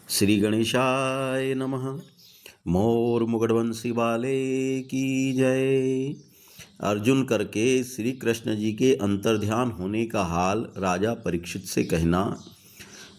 श्री गणेशाय नमः। मोर मुगड़वंशी वाले की जय। अर्जुन करके श्री कृष्ण जी के अंतर्ध्यान होने का हाल राजा परीक्षित से कहना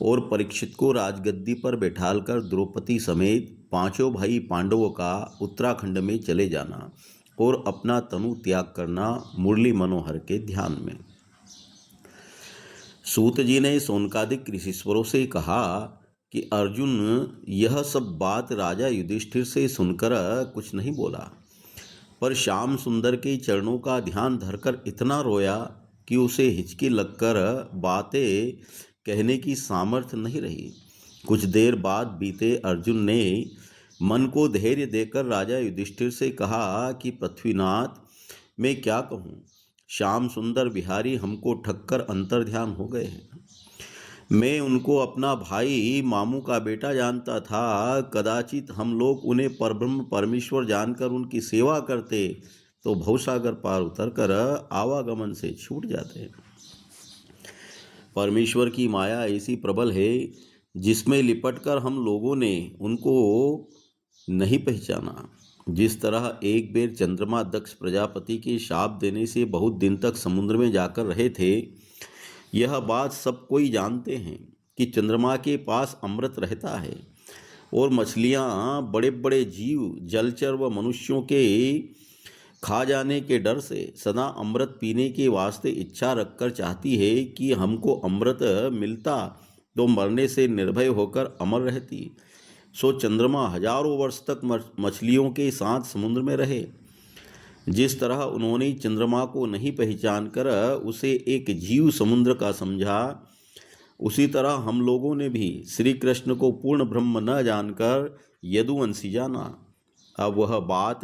और परीक्षित को राजगद्दी पर बैठालकर द्रौपदी समेत पांचों भाई पांडवों का उत्तराखंड में चले जाना और अपना तनु त्याग करना मुरली मनोहर के ध्यान में। सूत जी ने सोनकादिक ऋषिश्वरों से कहा कि अर्जुन यह सब बात राजा युधिष्ठिर से सुनकर कुछ नहीं बोला, पर श्याम सुंदर के चरणों का ध्यान धरकर इतना रोया कि उसे हिचकी लगकर बातें कहने की सामर्थ्य नहीं रही। कुछ देर बाद बीते अर्जुन ने मन को धैर्य देकर राजा युधिष्ठिर से कहा कि पृथ्वीनाथ, मैं क्या कहूँ, श्याम सुंदर बिहारी हमको ठक्कर अंतर्ध्यान हो गए हैं। मैं उनको अपना भाई मामू का बेटा जानता था। कदाचित हम लोग उन्हें परब्रह्म परमेश्वर जानकर उनकी सेवा करते तो भवसागर पार उतरकर आवागमन से छूट जाते। परमेश्वर की माया ऐसी प्रबल है जिसमें लिपटकर हम लोगों ने उनको नहीं पहचाना। जिस तरह एक बेर चंद्रमा दक्ष प्रजापति के शाप देने से बहुत दिन तक समुद्र में जाकर रहे थे, यह बात सब कोई जानते हैं कि चंद्रमा के पास अमृत रहता है और मछलियाँ बड़े बड़े जीव जलचर व मनुष्यों के खा जाने के डर से सदा अमृत पीने के वास्ते इच्छा रखकर चाहती है कि हमको अमृत मिलता तो मरने से निर्भय होकर अमर रहती। सो चंद्रमा हजारों वर्ष तक मछलियों के साथ समुद्र में रहे। जिस तरह उन्होंने चंद्रमा को नहीं पहचान कर उसे एक जीव समुद्र का समझा, उसी तरह हम लोगों ने भी श्री कृष्ण को पूर्ण ब्रह्म न जानकर यदुवंशी जाना। अब वह बात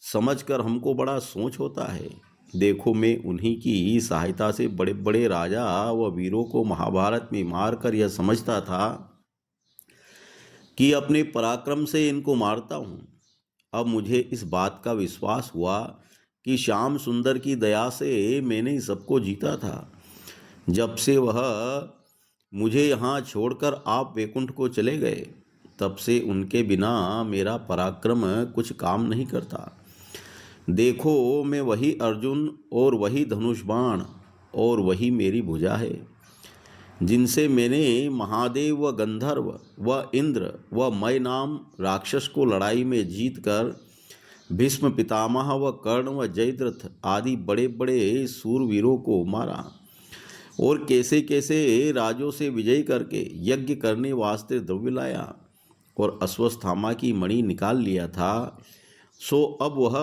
समझकर हमको बड़ा सोच होता है। देखो, मैं उन्हीं की सहायता से बड़े बड़े राजा व वीरों को महाभारत में मारकर यह समझता था कि अपने पराक्रम से इनको मारता हूँ। अब मुझे इस बात का विश्वास हुआ कि श्याम सुंदर की दया से मैंने सबको जीता था। जब से वह मुझे यहाँ छोड़कर आप वैकुंठ को चले गए, तब से उनके बिना मेरा पराक्रम कुछ काम नहीं करता। देखो, मैं वही अर्जुन और वही धनुष बाण और वही मेरी भुजा है जिनसे मैंने महादेव व गंधर्व व इंद्र व मय नाम राक्षस को लड़ाई में जीतकर भीष्म पितामह व कर्ण व जयद्रथ आदि बड़े बड़े सूरवीरों को मारा और कैसे कैसे राजों से विजय करके यज्ञ करने वास्ते द्रव्य लाया और अश्वत्थामा की मणि निकाल लिया था। सो अब वह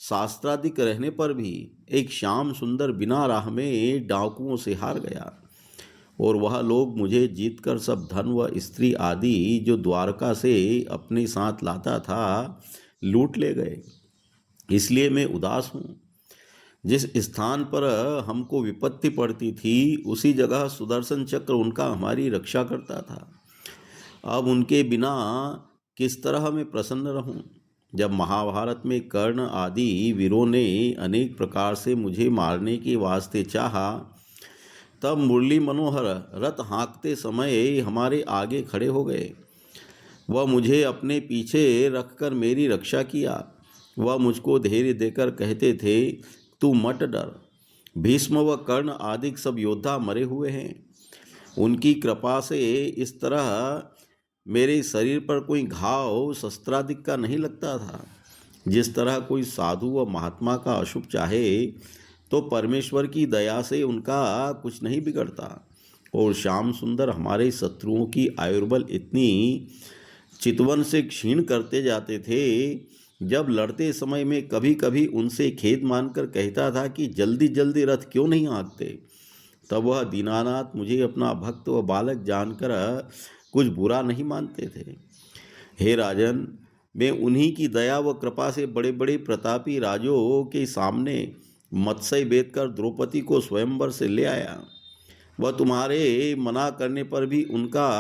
शास्त्रादिक रहने पर भी एक श्याम सुंदर बिना राह में डाकुओं से हार गया और वह लोग मुझे जीतकर सब धन व स्त्री आदि जो द्वारका से अपने साथ लाता था लूट ले गए। इसलिए मैं उदास हूँ। जिस स्थान पर हमको विपत्ति पड़ती थी उसी जगह सुदर्शन चक्र उनका हमारी रक्षा करता था। अब उनके बिना किस तरह मैं प्रसन्न रहूं? जब महाभारत में कर्ण आदि वीरों ने अनेक प्रकार से मुझे मारने के वास्ते चाहा, तब मुरली मनोहर रथ हाँकते समय हमारे आगे खड़े हो गए। वह मुझे अपने पीछे रखकर मेरी रक्षा किया। वह मुझको धैर्य देकर कहते थे, तू मत डर, भीष्म व कर्ण आदि सब योद्धा मरे हुए हैं। उनकी कृपा से इस तरह मेरे शरीर पर कोई घाव शस्त्रादिक का नहीं लगता था। जिस तरह कोई साधु व महात्मा का अशुभ चाहे तो परमेश्वर की दया से उनका कुछ नहीं बिगड़ता। और श्याम सुंदर हमारे शत्रुओं की आयुर्बल इतनी चितवन से क्षीण करते जाते थे, जब लड़ते समय में कभी कभी उनसे खेद मानकर कहता था कि जल्दी जल्दी रथ क्यों नहीं हाँकते, तब वह दीनानाथ मुझे अपना भक्त व बालक जानकर कुछ बुरा नहीं मानते थे। हे राजन, मैं उन्हीं की दया व कृपा से बड़े बड़े प्रतापी राजों के सामने मत्स्य बेच कर द्रौपदी को स्वयंवर से ले आया। वह तुम्हारे मना करने पर भी उनका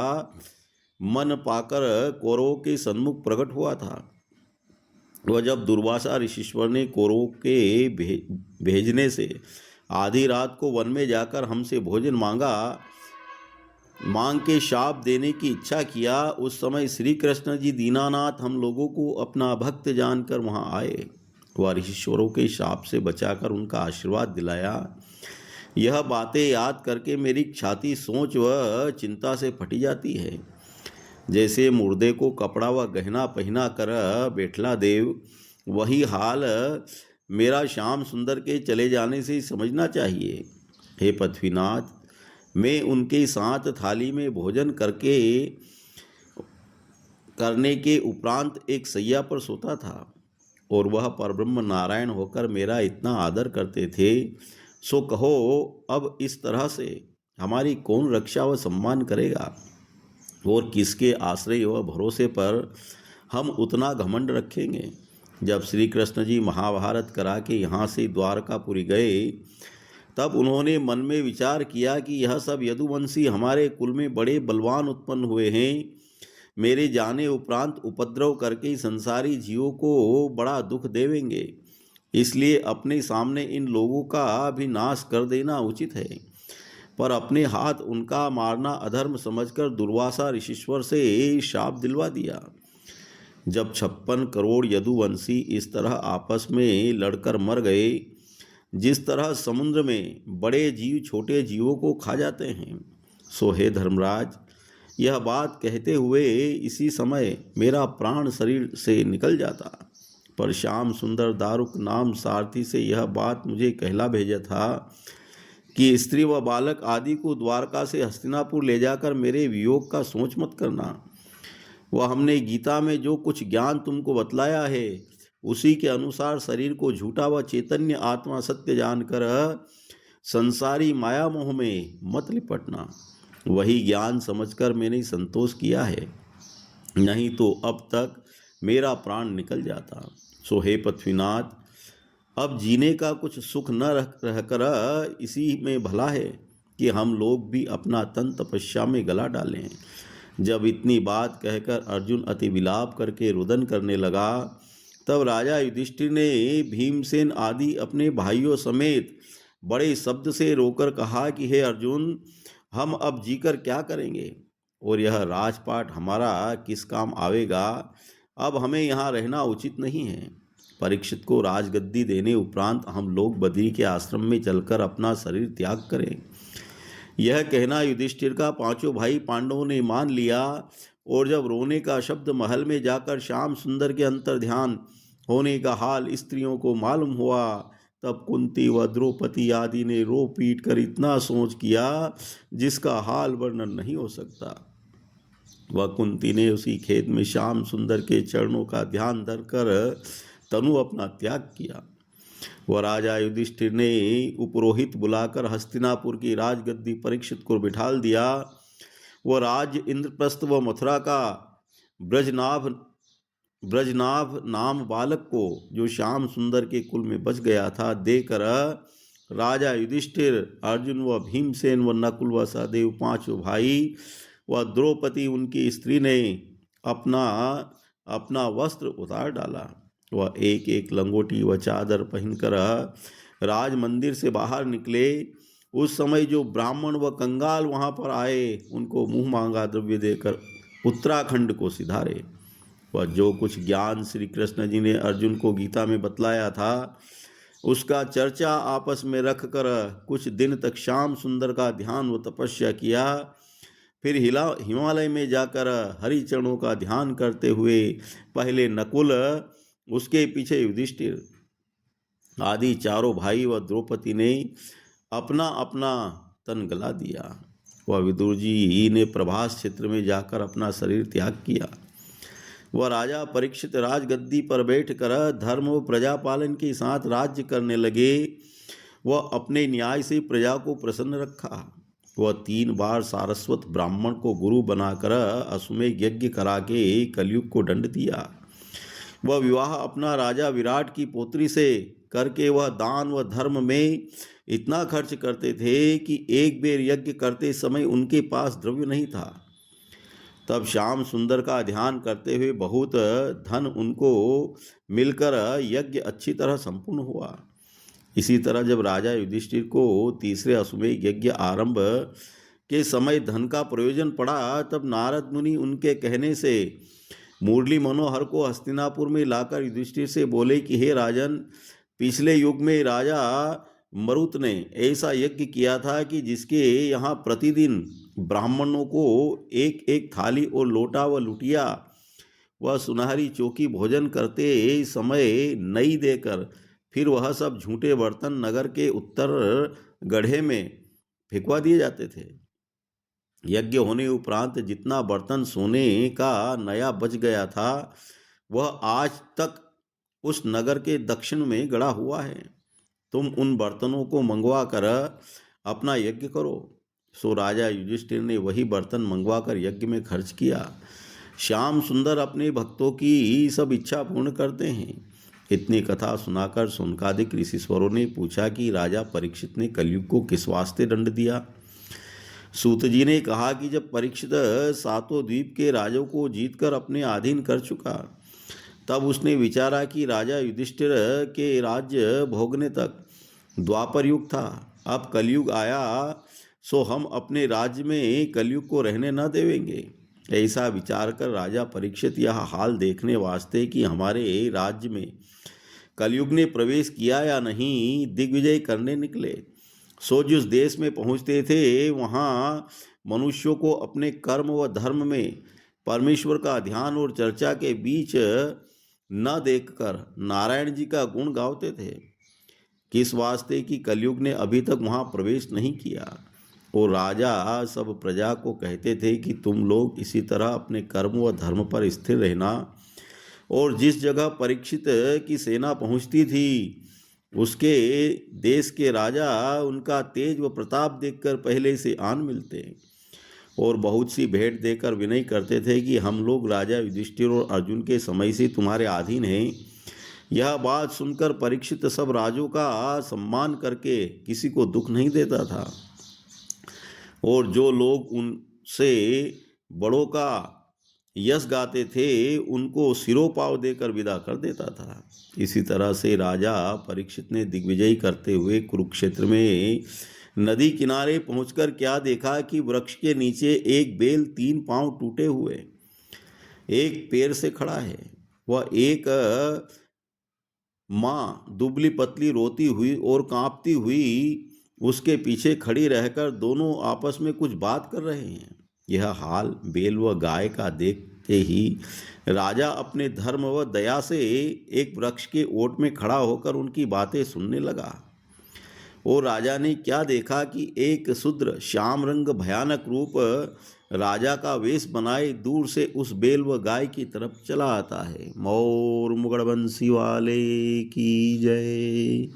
मन पाकर कौरवों के सन्मुख प्रकट हुआ था। वह जब दुर्वासा ऋषिश्वर ने कौरवों के भेजने से आधी रात को वन में जाकर हमसे भोजन मांगा, मांग के शाप देने की इच्छा किया, उस समय श्री कृष्ण जी दीनानाथ हम लोगों को अपना भक्त जानकर वहां आए। वह ऋषिश्वरों के शाप से बचाकर उनका आशीर्वाद दिलाया। यह बातें याद करके मेरी छाती सोच व चिंता से फटी जाती है। जैसे मुर्दे को कपड़ा व गहना पहना कर बैठला देव, वही हाल मेरा श्याम सुंदर के चले जाने से समझना चाहिए। हे पृथ्वीनाथ, मैं उनके साथ थाली में भोजन करने के उपरांत एक सैया पर सोता था, और वह परब्रह्म नारायण होकर मेरा इतना आदर करते थे। सो कहो, अब इस तरह से हमारी कौन रक्षा व सम्मान करेगा, और किसके आश्रय व भरोसे पर हम उतना घमंड रखेंगे। जब श्री कृष्ण जी महाभारत करा के यहाँ से द्वारकापुरी गए, तब उन्होंने मन में विचार किया कि यह सब यदुवंशी हमारे कुल में बड़े बलवान उत्पन्न हुए हैं। मेरे जाने उपरांत उपद्रव करके संसारी जीवों को बड़ा दुख देवेंगे, इसलिए अपने सामने इन लोगों का भी नाश कर देना उचित है। पर अपने हाथ उनका मारना अधर्म समझकर दुर्वासा ऋषिश्वर से शाप दिलवा दिया। जब 56 करोड़ यदुवंशी इस तरह आपस में लड़कर मर गए, जिस तरह समुद्र में बड़े जीव छोटे जीवों को खा जाते हैं, सो हे धर्मराज, यह बात कहते हुए इसी समय मेरा प्राण शरीर से निकल जाता। पर श्याम सुंदर दारुक नाम सारथी से यह बात मुझे कहला भेजा था कि स्त्री व बालक आदि को द्वारका से हस्तिनापुर ले जाकर मेरे वियोग का सोच मत करना। वह हमने गीता में जो कुछ ज्ञान तुमको बतलाया है, उसी के अनुसार शरीर को झूठा व चैतन्य आत्मा सत्य जानकर संसारी माया मोह में मत लिपटना। वही ज्ञान समझकर मैंने संतोष किया है, नहीं तो अब तक मेरा प्राण निकल जाता। सो हे पृथ्वीनाथ, अब जीने का कुछ सुख न रहकर इसी में भला है कि हम लोग भी अपना तन तपस्या में गला डालें। जब इतनी बात कहकर अर्जुन अति विलाप करके रुदन करने लगा, तब राजा युधिष्ठिर ने भीमसेन आदि अपने भाइयों समेत बड़े शब्द से रोकर कहा कि हे अर्जुन, हम अब जीकर क्या करेंगे, और यह राजपाट हमारा किस काम आवेगा। अब हमें यहाँ रहना उचित नहीं है। परीक्षित को राजगद्दी देने उपरांत हम लोग बद्री के आश्रम में चलकर अपना शरीर त्याग करें। यह कहना युधिष्ठिर का पांचों भाई पांडवों ने मान लिया, और जब रोने का शब्द महल में जाकर श्याम सुंदर के अंतर ध्यान होने का हाल स्त्रियों को मालूम हुआ, तब कुंती व द्रौपदी आदि ने रो पीट कर इतना सोच किया जिसका हाल वर्णन नहीं हो सकता। वह कुंती ने उसी खेत में श्याम सुंदर के चरणों का ध्यान धरकर तनु अपना त्याग किया। वह राजा युधिष्ठिर ने उपरोहित बुलाकर हस्तिनापुर की राजगद्दी परीक्षित को बिठाल दिया। वह राज्य इंद्रप्रस्थ व मथुरा का ब्रजनाभ नाम बालक को, जो श्याम सुंदर के कुल में बच गया था, देकर राजा युधिष्ठिर, अर्जुन व भीमसेन व नकुल व सहदेव पांचों भाई व द्रौपदी उनकी स्त्री ने अपना अपना वस्त्र उतार डाला। वह एक एक लंगोटी व चादर पहनकर राज मंदिर से बाहर निकले। उस समय जो ब्राह्मण व कंगाल वहां पर आए, उनको मुंह मांगा द्रव्य देकर उत्तराखंड को सिधारे। वह जो कुछ ज्ञान श्री कृष्ण जी ने अर्जुन को गीता में बतलाया था, उसका चर्चा आपस में रखकर कुछ दिन तक श्याम सुंदर का ध्यान व तपस्या किया। फिर हिमालय में जाकर हरिचरणों का ध्यान करते हुए पहले नकुल, उसके पीछे युधिष्ठिर आदि चारों भाई व द्रौपदी ने अपना अपना तन गला दिया। वह विदुर जी ने प्रभास क्षेत्र में जाकर अपना शरीर त्याग किया। वह राजा परीक्षित राजगद्दी पर बैठकर धर्म व प्रजापालन के साथ राज्य करने लगे। वह अपने न्याय से प्रजा को प्रसन्न रखा। वह 3 बार सारस्वत ब्राह्मण को गुरु बनाकर अश्वमेध यज्ञ करा के कलयुग को दंड दिया। वह विवाह अपना राजा विराट की पोत्री से करके वह दान व धर्म में इतना खर्च करते थे कि एक बेर यज्ञ करते समय उनके पास द्रव्य नहीं था। तब श्याम सुंदर का ध्यान करते हुए बहुत धन उनको मिलकर यज्ञ अच्छी तरह संपूर्ण हुआ। इसी तरह जब राजा युधिष्ठिर को तीसरे अश्वमेध यज्ञ आरंभ के समय धन का प्रयोजन पड़ा, तब नारद मुनि उनके कहने से मुरली मनोहर को हस्तिनापुर में लाकर युधिष्ठिर से बोले कि हे राजन, पिछले युग में राजा मरुत ने ऐसा यज्ञ किया था कि जिसके यहाँ प्रतिदिन ब्राह्मणों को एक एक थाली और लोटा व लुटिया वह सुनहरी चौकी भोजन करते समय नई देकर फिर वह सब झूठे बर्तन नगर के उत्तर गड्ढे में फेंकवा दिए जाते थे। यज्ञ होने उपरांत जितना बर्तन सोने का नया बच गया था वह आज तक उस नगर के दक्षिण में गड़ा हुआ है। तुम उन बर्तनों को मंगवा कर अपना यज्ञ करो। सो राजा युधिष्ठिर ने वही बर्तन मंगवा कर यज्ञ में खर्च किया। श्याम सुंदर अपने भक्तों की सब इच्छा पूर्ण करते हैं। इतनी कथा सुनाकर शौनकादिक ऋषिश्वरों ने पूछा कि राजा परीक्षित ने कलयुग को किस वास्ते दंड दिया। सूत जी ने कहा कि जब परीक्षित सातों द्वीप के राजों को जीतकर अपने अधीन कर चुका, तब उसने विचारा कि राजा युधिष्ठिर के राज्य भोगने तक द्वापर युग था, अब कलयुग आया, सो हम अपने राज्य में कलयुग को रहने न देवेंगे। ऐसा विचार कर राजा परीक्षित यह हाल देखने वास्ते कि हमारे राज्य में कलयुग ने प्रवेश किया या नहीं, दिग्विजय करने निकले। सो जिस देश में पहुँचते थे वहाँ मनुष्यों को अपने कर्म व धर्म में परमेश्वर का ध्यान और चर्चा के बीच न देखकर नारायण जी का गुण गाते थे। किस वास्ते कि कलयुग ने अभी तक वहाँ प्रवेश नहीं किया। और राजा सब प्रजा को कहते थे कि तुम लोग इसी तरह अपने कर्म व धर्म पर स्थिर रहना। और जिस जगह परीक्षित की सेना पहुँचती थी उसके देश के राजा उनका तेज व प्रताप देखकर पहले से आन मिलते और बहुत सी भेंट देकर विनय करते थे कि हम लोग राजा युधिष्ठिर और अर्जुन के समय से तुम्हारे अधीन हैं। यह बात सुनकर परीक्षित सब राजों का सम्मान करके किसी को दुख नहीं देता था और जो लोग उनसे बड़ों का यश गाते थे उनको सिरोपाव देकर विदा कर देता था। इसी तरह से राजा परीक्षित ने दिग्विजय करते हुए कुरुक्षेत्र में नदी किनारे पहुंचकर क्या देखा कि वृक्ष के नीचे एक बेल 3 पांव टूटे हुए एक पैर से खड़ा है। वह एक माँ दुबली पतली रोती हुई और कांपती हुई उसके पीछे खड़ी रहकर दोनों आपस में कुछ बात कर रहे हैं। यह हाल बेल व गाय का देखते ही राजा अपने धर्म व दया से एक वृक्ष के ओट में खड़ा होकर उनकी बातें सुनने लगा। और राजा ने क्या देखा कि एक शूद्र श्याम रंग भयानक रूप राजा का वेश बनाए दूर से उस बेल व गाय की तरफ चला आता है। मोर मुगड़ बंसी वाले की जय।